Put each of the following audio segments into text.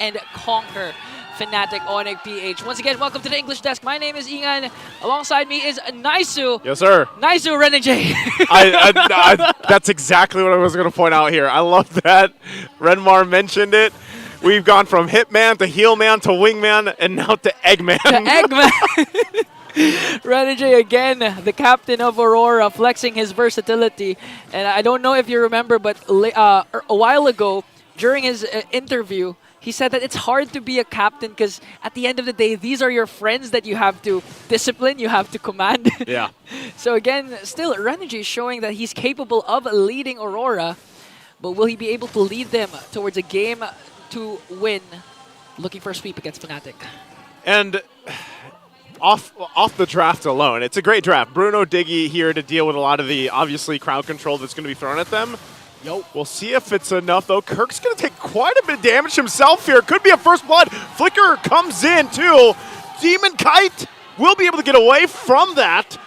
and conquer Fnatic Onic-Ph. Once again, welcome to the English Desk. My name is Ingan. Alongside me is Naisu. Yes, sir. Naisu Renegade. That's exactly what I was going to point out here. I love that Renmar mentioned it. We've gone from Hitman to Heelman to Wingman and now to Eggman. Renegade again, the captain of Aurora, flexing his versatility. And I don't know if you remember, but a while ago, during his interview, he said that it's hard to be a captain because at the end of the day, these are your friends that you have to discipline, you have to command. Yeah. So again, still, Renegade is showing that he's capable of leading Aurora, but will he be able to lead them towards a game to win, looking for a sweep against Fnatic? And off the draft alone, it's a great draft. Bruno, Diggy here to deal with a lot of the, obviously, crowd control that's going to be thrown at them. We'll see if it's enough, though. Kirk's going to take quite a bit of damage himself here. Could be a first blood. Flicker comes in, too. Demon Kite will be able to get away from that.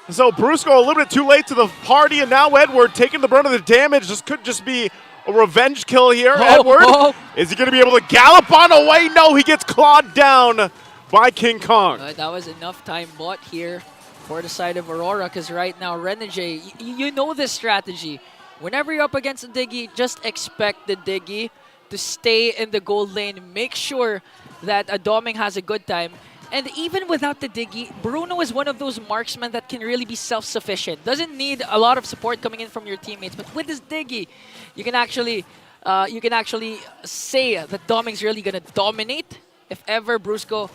So Brusco a little bit too late to the party, and now Edward taking the brunt of the damage. This could just be a revenge kill here. Edward, is he going to be able to gallop on away? No, he gets clawed down by King Kong. That was enough time bought here for the side of Aurora, because right now, Renegade, you know this strategy. Whenever you're up against a Diggy, just expect the Diggy to stay in the gold lane. Make sure that Doming has a good time. And even without the Diggy, Bruno is one of those marksmen that can really be self-sufficient. Doesn't need a lot of support coming in from your teammates. But with this Diggy, you can actually say that Doming's really going to dominate if ever Brusco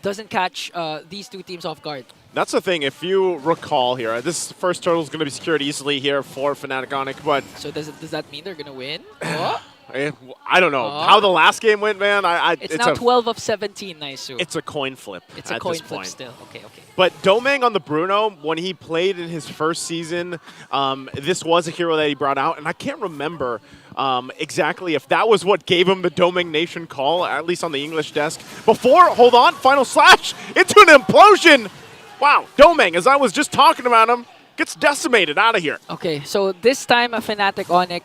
doesn't catch these two teams off guard. That's the thing, if you recall here, this first turtle is going to be secured easily here for Fnatic Onic, but... So does that mean they're going to win? I don't know. How the last game went, man. It's now 12 of 17, Naisu. It's a coin flip. It's a coin flip still. Okay. But Domang on the Bruno, when he played in his first season, this was a hero that he brought out, and I can't remember exactly if that was what gave him the Domang Nation call, at least on the English desk. Before, hold on, final slash into an implosion. Wow, Domang, as I was just talking about him, gets decimated out of here. Okay, so this time Fnatic Onic,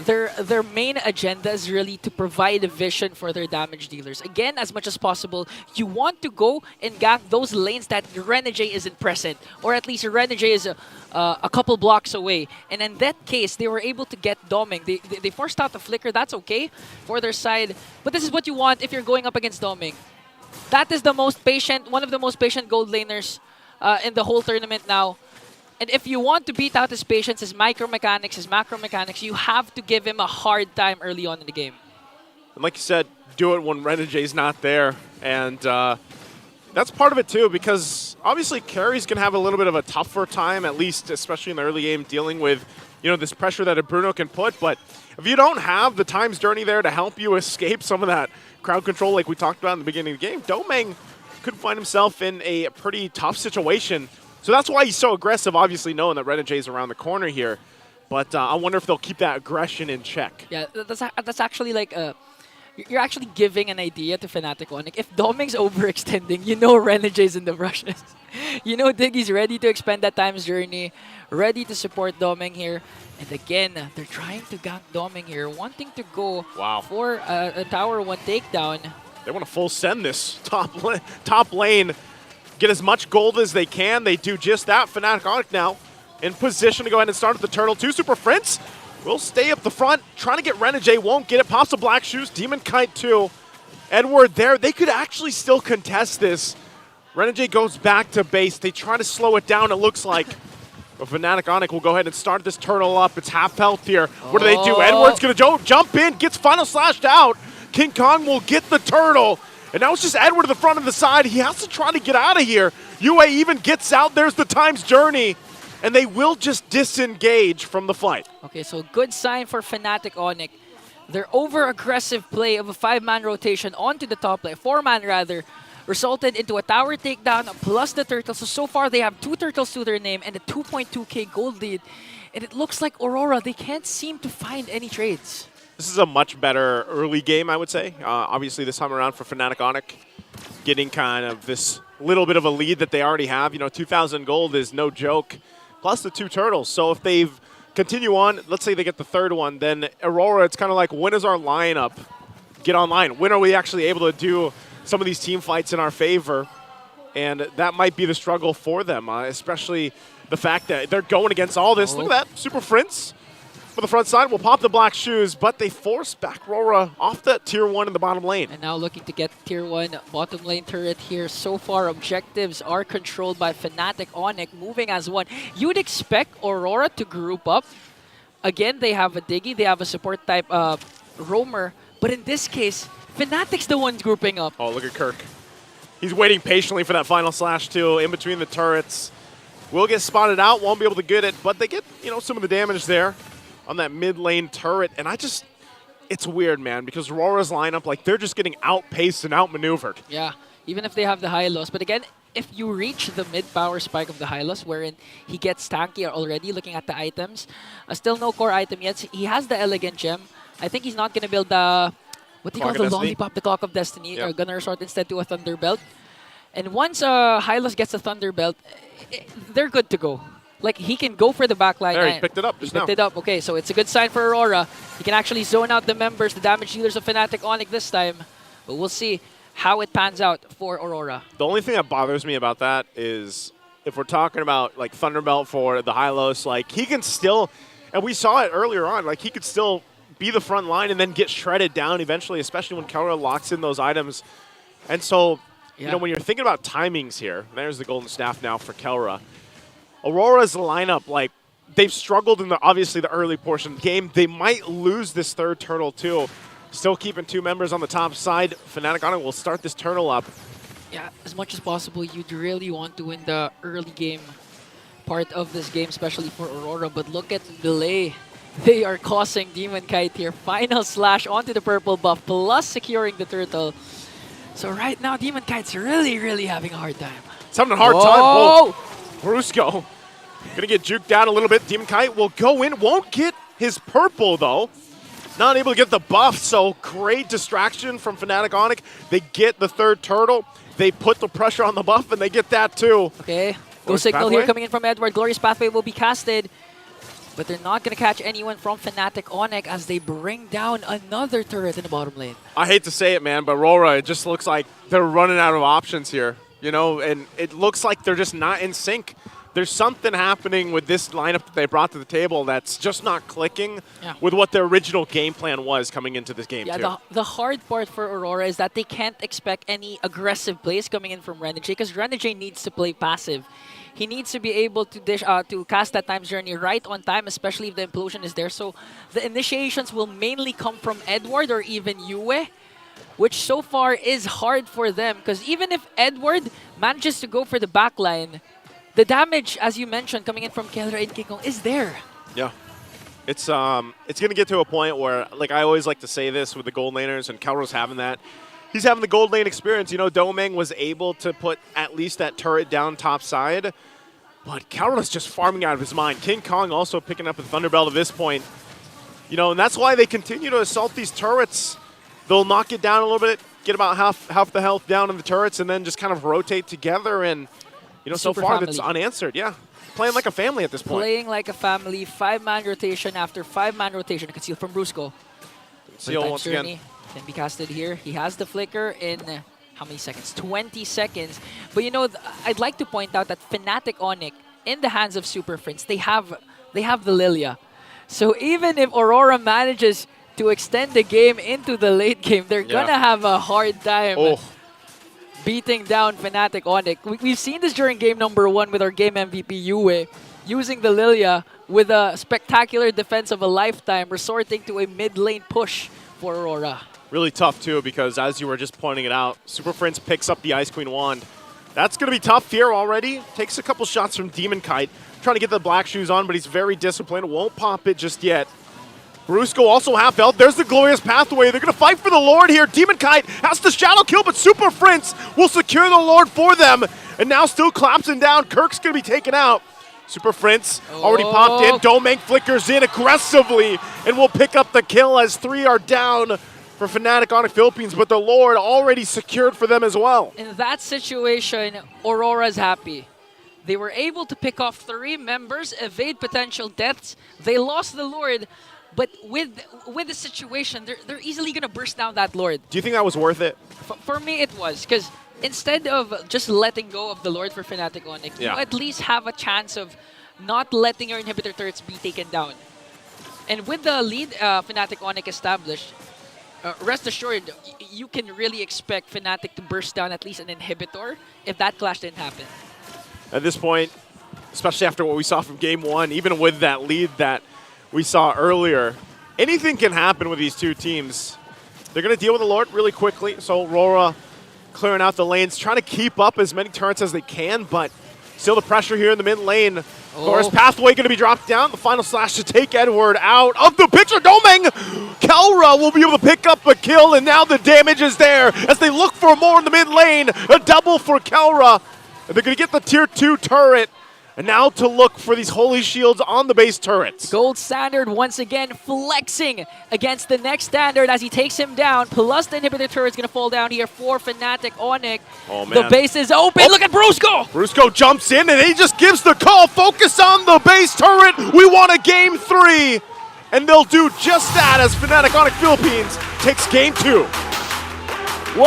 their main agenda is really to provide a vision for their damage dealers. Again, as much as possible, you want to go and gank those lanes that Renegade isn't present, or at least Renegade is a couple blocks away. And in that case, they were able to get Doming. They forced out the flicker. That's okay for their side. But this is what you want if you're going up against Doming. That is the most patient, one of the most patient gold laners in the whole tournament now. And if you want to beat out his patience, his micro mechanics, his macro mechanics, you have to give him a hard time early on in the game. And like you said, do it when Renegade's not there. And that's part of it too, because obviously Carrie's going to have a little bit of a tougher time, at least especially in the early game, dealing with this pressure that a Bruno can put. But if you don't have the Time's Journey there to help you escape some of that crowd control like we talked about in the beginning of the game, Domang could find himself in a pretty tough situation. So that's why he's so aggressive, obviously knowing that Renegade's around the corner here. But I wonder if they'll keep that aggression in check. Yeah, that's actually like you're actually giving an idea to Fnatic Onic. If Doming's overextending, you know Renegade's in the rushes. You know Diggy's ready to expend that Time's Journey, ready to support Doming here. And again, they're trying to gank Doming here, wanting to go for a Tower 1 takedown. They want to full send this top lane, get as much gold as they can. They do just that. Fnatic Onic now in position to go ahead and start at the turtle. Two Super Prince will stay up the front, trying to get Renegade, won't get it. Pops the Black Shoes, Demon Kite too. Edward there, they could actually still contest this. Renegade goes back to base. They try to slow it down, it looks like. But Fnatic Onic will go ahead and start this turtle up. It's half health here. What do they do? Edward's going to jump in, gets final slashed out. King Kong will get the turtle. And now it's just Edward to the front of the side. He has to try to get out of here. UA even gets out. There's the Time's Journey. And they will just disengage from the fight. Okay, so good sign for Fnatic Onic. Their over-aggressive play of a 5-man rotation onto the top lane, 4-man rather, resulted into a tower takedown plus the turtle. So far they have 2 turtles to their name and a 2.2k gold lead. And it looks like Aurora, they can't seem to find any trades. This is a much better early game, I would say. Obviously, this time around for Fnatic Onic, getting kind of this little bit of a lead that they already have. 2,000 gold is no joke, plus the 2 turtles. So if they continue on, let's say they get the 3rd one, then Aurora, it's kind of like, when is our lineup get online? When are we actually able to do some of these team fights in our favor? And that might be the struggle for them, especially the fact that they're going against all this. Look at that, Super Prince for the front side will pop the black shoes, but they force back Aurora off that tier 1 in the bottom lane. And now looking to get tier 1 bottom lane turret here. So far, objectives are controlled by Fnatic Onic, moving as one. You would expect Aurora to group up. Again, they have a Diggy, they have a support type roamer, but in this case, Fnatic's the one grouping up. Oh, look at Kirk. He's waiting patiently for that final slash too, in between the turrets. Will get spotted out, won't be able to get it, but they get, some of the damage there on that mid lane turret. And it's weird, man, because Aurora's lineup, like, they're just getting outpaced and outmaneuvered. Yeah, even if they have the high loss. But again, if you reach the mid-power spike of the Hylos, wherein he gets tanky already, looking at the items, still no core item yet. He has the Elegant Gem. I think he's not going to build the, what do you call the Lollipop, the Clock of Destiny, or gonna resort instead to a Thunderbelt. And once Hylos gets a Thunderbelt, they're good to go. Like, he can go for the backline. There, he picked it up just now. Picked it up. Okay, so it's a good sign for Aurora. He can actually zone out the members, the damage dealers of Fnatic Onic this time. But we'll see how it pans out for Aurora. The only thing that bothers me about that is if we're talking about, like, Thunderbelt for the Hylos, like, he can still, and we saw it earlier on, like, he could still be the front line and then get shredded down eventually, especially when Kelraa locks in those items. And so, when you're thinking about timings here, there's the golden staff now for Kelraa. Aurora's lineup, like, they've struggled in obviously the early portion of the game. They might lose this third turtle too. Still keeping 2 members on the top side. Fnatic Onic will start this turtle up. Yeah, as much as possible, you'd really want to win the early game part of this game, especially for Aurora. But look at the delay. They are causing Demon Kite here. Final slash onto the purple buff, plus securing the turtle. So right now, Demon Kite's really, really having a hard time. It's having a hard time. Oh! Brusco gonna get juked down a little bit. Demon Kite will go in, won't get his purple though. Not able to get the buff, so great distraction from Fnatic Onic. They get the third turtle. They put the pressure on the buff, and they get that too. Okay, go signal here coming in from Edward. Glorious Pathway will be casted, but they're not going to catch anyone from Fnatic Onic as they bring down another turret in the bottom lane. I hate to say it, man, but Aurora, it just looks like they're running out of options here. And it looks like they're just not in sync. There's something happening with this lineup that they brought to the table that's just not clicking with what their original game plan was coming into this game, too. The hard part for Aurora is that they can't expect any aggressive plays coming in from Renegade, because Renegade needs to play passive. He needs to be able to cast that Time's Journey right on time, especially if the implosion is there. So the initiations will mainly come from Edward or even Yue, which so far is hard for them, because even if Edward manages to go for the backline, the damage, as you mentioned, coming in from Kelraa and King Kong is there. Yeah. It's going to get to a point where, like, I always like to say this with the gold laners, and Kelraa's having that. He's having the gold lane experience. Domeng was able to put at least that turret down top side, but Kelraa's just farming out of his mind. King Kong also picking up a Thunderbelt at this point. And that's why they continue to assault these turrets. They'll knock it down a little bit, get about half the health down in the turrets, and then just kind of rotate together. And so far that's unanswered. Yeah, playing like a family at this point. Playing like a family. 5-man rotation after 5-man rotation. Conceal from Brusco. Conceal once again. Can be casted here. He has the flicker in how many seconds? 20 seconds. But I'd like to point out that Fnatic Onic, in the hands of Super Friends, they have the Lilia. So even if Aurora manages to extend the game into the late game, they're gonna have a hard time beating down Fnatic Onic. We've seen this during game number 1 with our game MVP Yue, using the Lilia with a spectacular defense of a lifetime, resorting to a mid lane push for Aurora. Really tough too, because as you were just pointing it out, Super Friends picks up the Ice Queen wand. That's gonna be tough here already. Takes a couple shots from Demon Kite, trying to get the black shoes on, but he's very disciplined. Won't pop it just yet. Brusco also half health. There's the Glorious Pathway. They're going to fight for the Lord here. Demon Kite has the shadow kill, but Super Friends will secure the Lord for them. And now still collapsing down. Kirk's going to be taken out. Super Friends already popped in. Domeng flickers in aggressively and will pick up the kill as 3 are down for Fnatic Onic Philippines, but the Lord already secured for them as well. In that situation, Aurora's happy. They were able to pick off 3 members, evade potential deaths. They lost the Lord, But with the situation, they're easily gonna burst down that Lord. Do you think that was worth it? For me, it was, because instead of just letting go of the Lord for Fnatic Onic, you at least have a chance of not letting your inhibitor turrets be taken down. And with the lead Fnatic Onic established, rest assured, you can really expect Fnatic to burst down at least an inhibitor if that clash didn't happen. At this point, especially after what we saw from Game 1, even with that lead that we saw earlier, anything can happen with these two teams. They're going to deal with the Lord really quickly, so Aurora clearing out the lanes, trying to keep up as many turrets as they can, but still the pressure here in the mid lane. Course pathway going to be dropped down. The final slash to take Edward out of the picture. Doming! Kelraa will be able to pick up a kill, and now the damage is there as they look for more in the mid lane. A double for Kelraa. And they're going to get the tier 2 turret. And now to look for these holy shields on the base turrets. Gold Standard once again flexing against the next standard as he takes him down. Plus the inhibitor turret's going to fall down here for Fnatic Onic. Oh, man. The base is open. Look at Brusco! Brusco jumps in and he just gives the call. Focus on the base turret. We want a game 3. And they'll do just that as Fnatic Onic Philippines takes game 2.